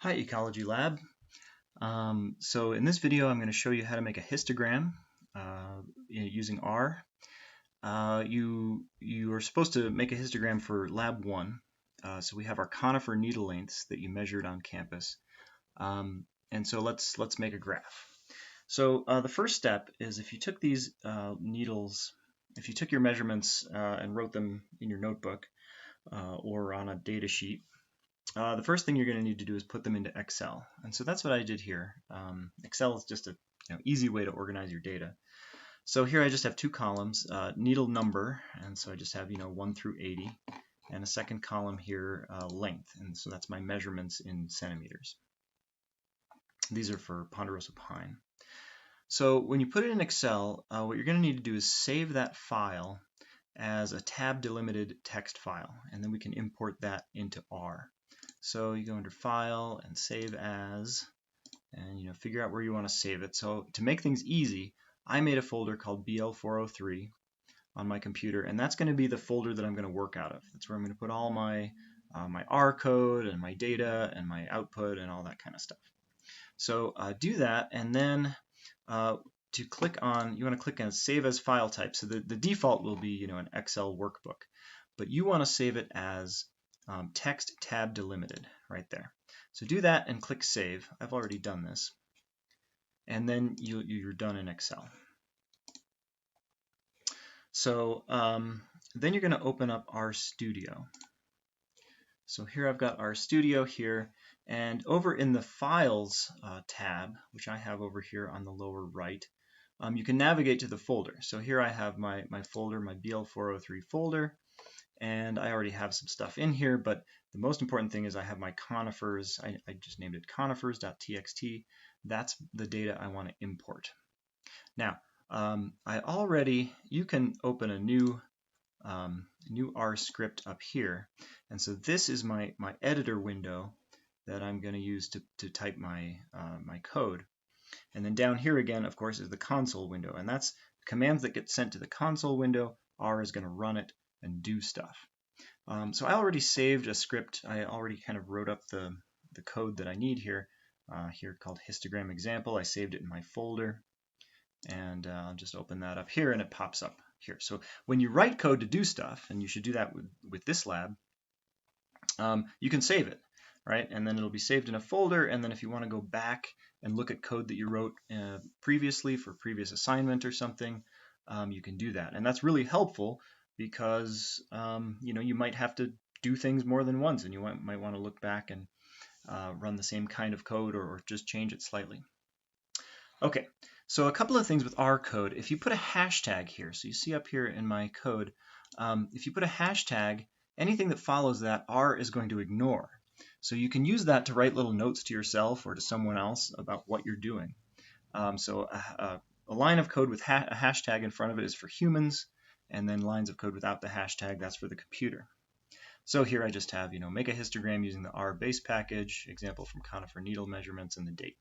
Hi, Ecology Lab. So in this video, I'm going to show you how to make a histogram using R. You are supposed to make a histogram for Lab 1. So we have our conifer needle lengths that you measured on campus. And so let's make a graph. So the first step is if you took these needles, if you took your measurements and wrote them in your notebook or on a data sheet, the first thing you're going to need to do is put them into Excel. And so that's what I did here. Excel is just a easy way to organize your data. So here I just have two columns, needle number, and so I just have 1 through 80, and a second column here, length, and so that's my measurements in centimeters. These are for ponderosa pine. So when you put it in Excel, what you're going to need to do is save that file as a tab delimited text file, and then we can import that into R. So you go under File and Save As, and figure out where you want to save it. So to make things easy, I made a folder called BL403 on my computer, and that's going to be the folder that I'm going to work out of. That's where I'm going to put all my my R code and my data and my output and all that kind of stuff. So do that, and then to click on, you want to click on Save as File Type. So the default will be an Excel workbook, but you want to save it as text tab delimited right there. So do that and click Save. I've already done this. And then you're done in Excel. So then you're going to open up RStudio. So here I've got RStudio here, and over in the Files tab, which I have over here on the lower right, you can navigate to the folder. So here I have my folder, my BL403 folder, and I already have some stuff in here, but the most important thing is I have my conifers. I just named it conifers.txt. That's the data I want to import. Now, you can open a new R script up here, and so this is my editor window that I'm going to use to type my my code. And then down here again, of course, is the console window, and that's commands that get sent to the console window. R is going to run it and do stuff. So I already saved a script. I already kind of wrote up the code that I need here, called histogram example. I saved it in my folder, and I'll just open that up here, and it pops up here. So when you write code to do stuff, and you should do that with this lab, you can save it, right? And then it'll be saved in a folder, and then if you want to go back and look at code that you wrote previously for previous assignment or something, you can do that. And that's really helpful because you might have to do things more than once, and you might want to look back and run the same kind of code or just change it slightly. Okay, so a couple of things with R code. If you put a hashtag here, so you see up here in my code, if you put a hashtag, anything that follows that, R is going to ignore. So you can use that to write little notes to yourself or to someone else about what you're doing. So a line of code with a hashtag in front of it is for humans, and then lines of code without the hashtag, that's for the computer. So here I just have, make a histogram using the R base package, example from conifer needle measurements, and the date.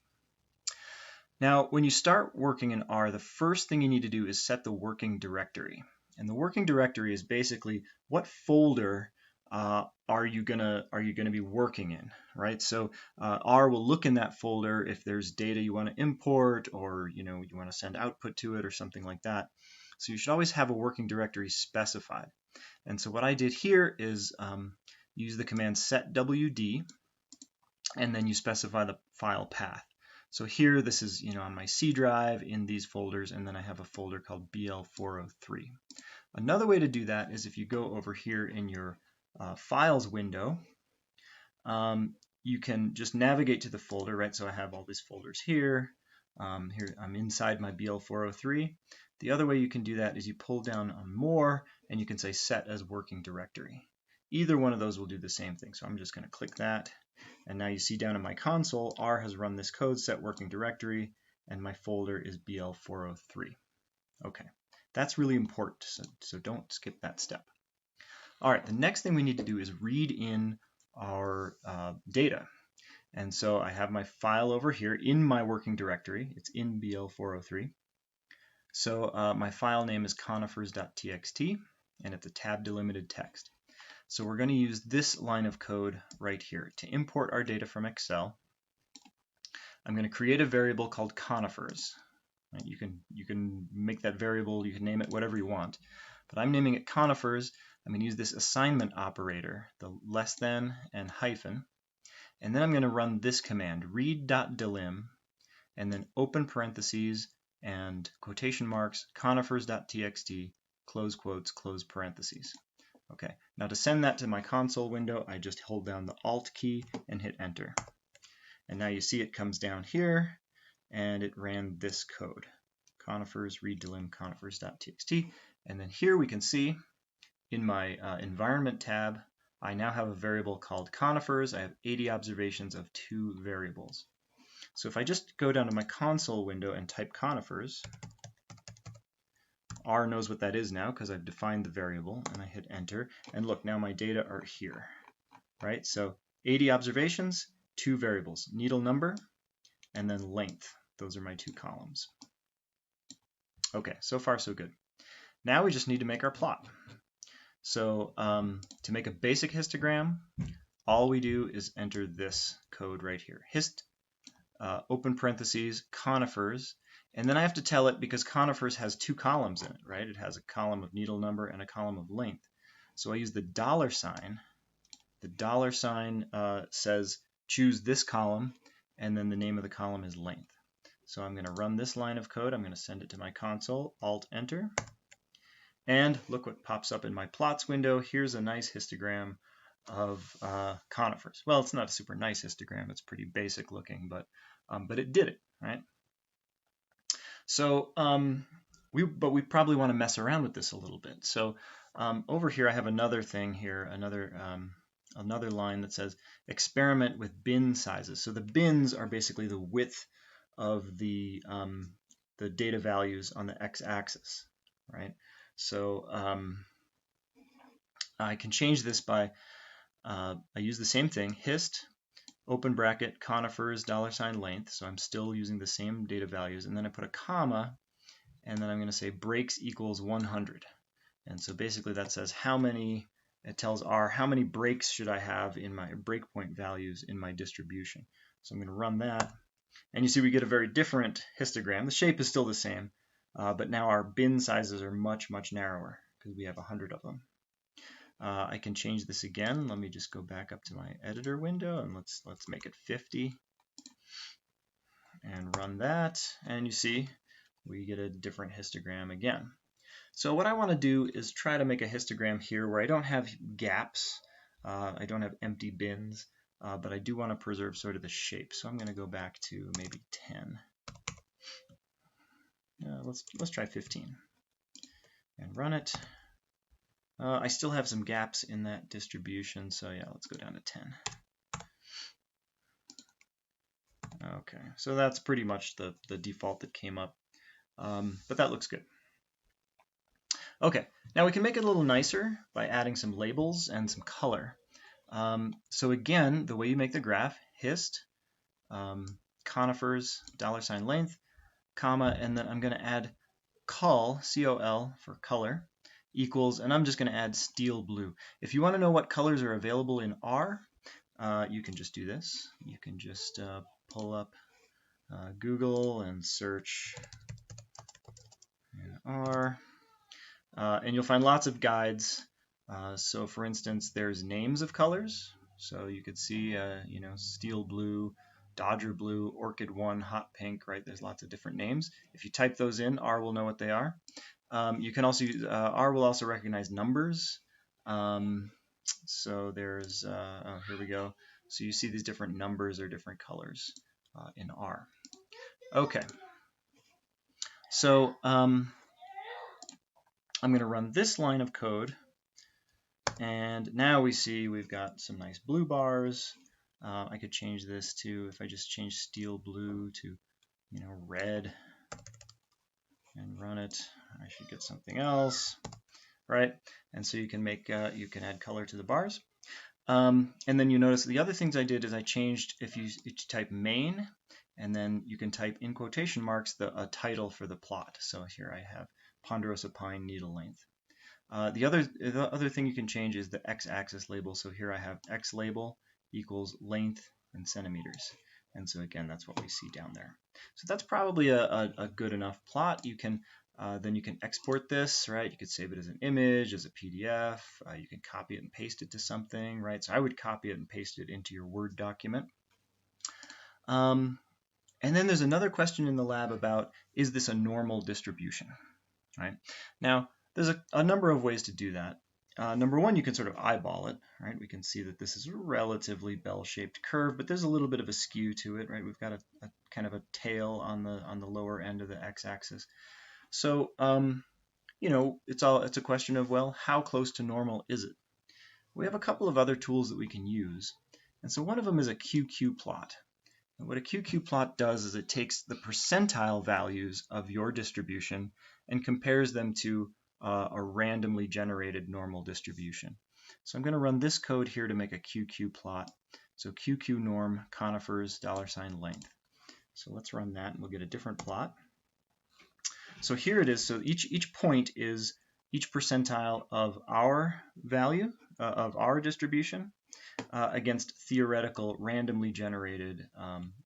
Now, when you start working in R, the first thing you need to do is set the working directory. And the working directory is basically what folder are you gonna be working in, right? So R will look in that folder if there's data you want to import, or you want to send output to it or something like that. So you should always have a working directory specified. And so what I did here is use the command setwd, and then you specify the file path. So here this is on my C drive in these folders, and then I have a folder called BL403. Another way to do that is if you go over here in your files window, you can just navigate to the folder, right? So I have all these folders here. Here I'm inside my BL403. The other way you can do that is you pull down on More, and you can say Set as Working Directory. Either one of those will do the same thing. So I'm just going to click that, and now you see down in my console, R has run this code, Set Working Directory, and my folder is BL403. Okay, that's really important, so don't skip that step. All right, the next thing we need to do is read in our data. And so I have my file over here in my working directory. It's in BL403. So my file name is conifers.txt, and it's a tab delimited text. So we're going to use this line of code right here to import our data from Excel. I'm going to create a variable called conifers. Right? You can make that variable, you can name it whatever you want. But I'm naming it conifers. I'm going to use this assignment operator, the less than and hyphen. And then I'm going to run this command, read.delim, and then open parentheses and quotation marks, conifers.txt, close quotes, close parentheses. Okay, now to send that to my console window, I just hold down the Alt key and hit Enter. And now you see it comes down here, and it ran this code, conifers, read.delim, conifers.txt. And then here we can see in my environment tab, I now have a variable called conifers. I have 80 observations of 2 variables. So if I just go down to my console window and type conifers, R knows what that is now because I've defined the variable, and I hit enter, and look, now my data are here, right? So 80 observations, 2 variables, needle number, and then length. Those are my 2 columns. Okay, so far so good. Now we just need to make our plot. So to make a basic histogram, all we do is enter this code right here, hist, open parentheses, conifers, and then I have to tell it, because conifers has 2 columns in it, right? It has a column of needle number and a column of length. So I use the $sign. The $sign says choose this column, and then the name of the column is length. So I'm going to run this line of code. I'm going to send it to my console, Alt Enter. And look what pops up in my plots window. Here's a nice histogram of conifers. Well, it's not a super nice histogram. It's pretty basic looking, but it did it, right? So we probably want to mess around with this a little bit. So over here I have another thing here, another line that says experiment with bin sizes. So the bins are basically the width of the data values on the x-axis, right? So I can change this by I use the same thing, hist, open bracket, conifers, $length, so I'm still using the same data values, and then I put a comma, and then I'm going to say breaks equals 100. And so basically that says it tells R how many breaks should I have in my breakpoint values in my distribution. So I'm going to run that, and you see we get a very different histogram. The shape is still the same, but now our bin sizes are much, much narrower because we have 100 of them. I can change this again. Let me just go back up to my editor window, and let's make it 50 and run that, and you see we get a different histogram again. So what I want to do is try to make a histogram here where I don't have gaps, I don't have empty bins, but I do want to preserve sort of the shape. So I'm going to go back to maybe 10. Let's try 15 and run it. I still have some gaps in that distribution, so yeah, let's go down to 10. Okay, so that's pretty much the default that came up, but that looks good. Okay, now we can make it a little nicer by adding some labels and some color. So again, the way you make the graph, hist, conifers, $length, comma, and then I'm going to add col, C-O-L, for color, equals, and I'm just going to add steel blue. If you want to know what colors are available in R, you can just do this. You can just pull up Google and search R, and you'll find lots of guides. So for instance, there's names of colors. So you could see, steel blue, Dodger blue, Orchid 1, hot pink, right? There's lots of different names. If you type those in, R will know what they are. You can also use, R will also recognize numbers. So there's, here we go. So you see these different numbers or different colors in R. Okay. So I'm going to run this line of code. And now we see we've got some nice blue bars. I could change this to, if I just change steel blue to, red and run it, I should get something else, right? And so you can make, you can add color to the bars. And then you notice the other things I did is I changed, if you type main, and then you can type in quotation marks a title for the plot. So here I have ponderosa pine needle length. The other thing you can change is the x-axis label. So here I have x label equals length in centimeters. And so again, that's what we see down there. So that's probably a good enough plot. You can then you can export this, right? You could save it as an image, as a PDF. You can copy it and paste it to something, right? So I would copy it and paste it into your Word document. And then there's another question in the lab about, is this a normal distribution, right? Now, there's a number of ways to do that. Number one, you can sort of eyeball it, right? We can see that this is a relatively bell-shaped curve, but there's a little bit of a skew to it, right? We've got a kind of a tail on the lower end of the x-axis. So, you know, it's a question of, well, how close to normal is it? We have a couple of other tools that we can use. And so one of them is a QQ plot. And what a QQ plot does is it takes the percentile values of your distribution and compares them to a randomly generated normal distribution. So I'm going to run this code here to make a QQ plot. So QQ norm conifers $length. So let's run that and we'll get a different plot. So here it is. So each point is each percentile of our value of our distribution against theoretical randomly generated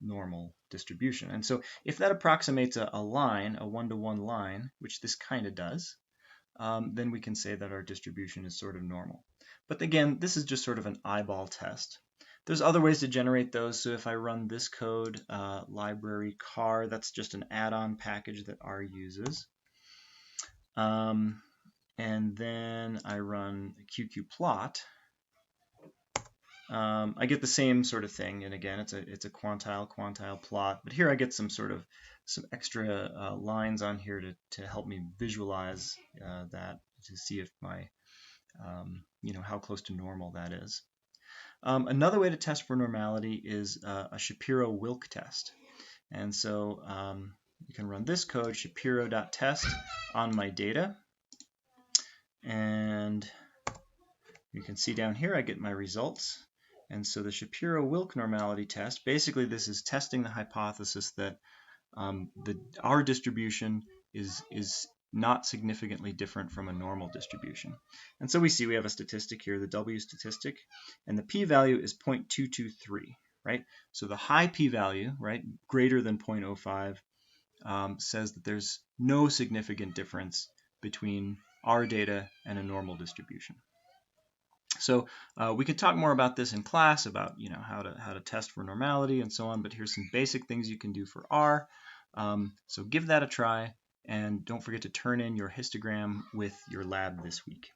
normal distribution. And so if that approximates a line, a one-to-one line, which this kind of does, then we can say that our distribution is sort of normal. But again, this is just sort of an eyeball test. There's other ways to generate those. So if I run this code, library car, that's just an add-on package that R uses. And then I run QQ plot. I get the same sort of thing, and again, it's a quantile plot. But here I get some extra lines on here to help me visualize that, to see if my you know, how close to normal that is. Another way to test for normality is a Shapiro Wilk test. And so you can run this code, shapiro.test, on my data. And you can see down here I get my results. And so the Shapiro-Wilk normality test, basically this is testing the hypothesis that our distribution is not significantly different from a normal distribution. And so we see we have a statistic here, the W statistic, and the p-value is 0.223, right? So the high p-value, right, greater than 0.05, says that there's no significant difference between our data and a normal distribution. So we could talk more about this in class, about, you know, how to test for normality and so on, but here's some basic things you can do for R. So give that a try, and don't forget to turn in your histogram with your lab this week.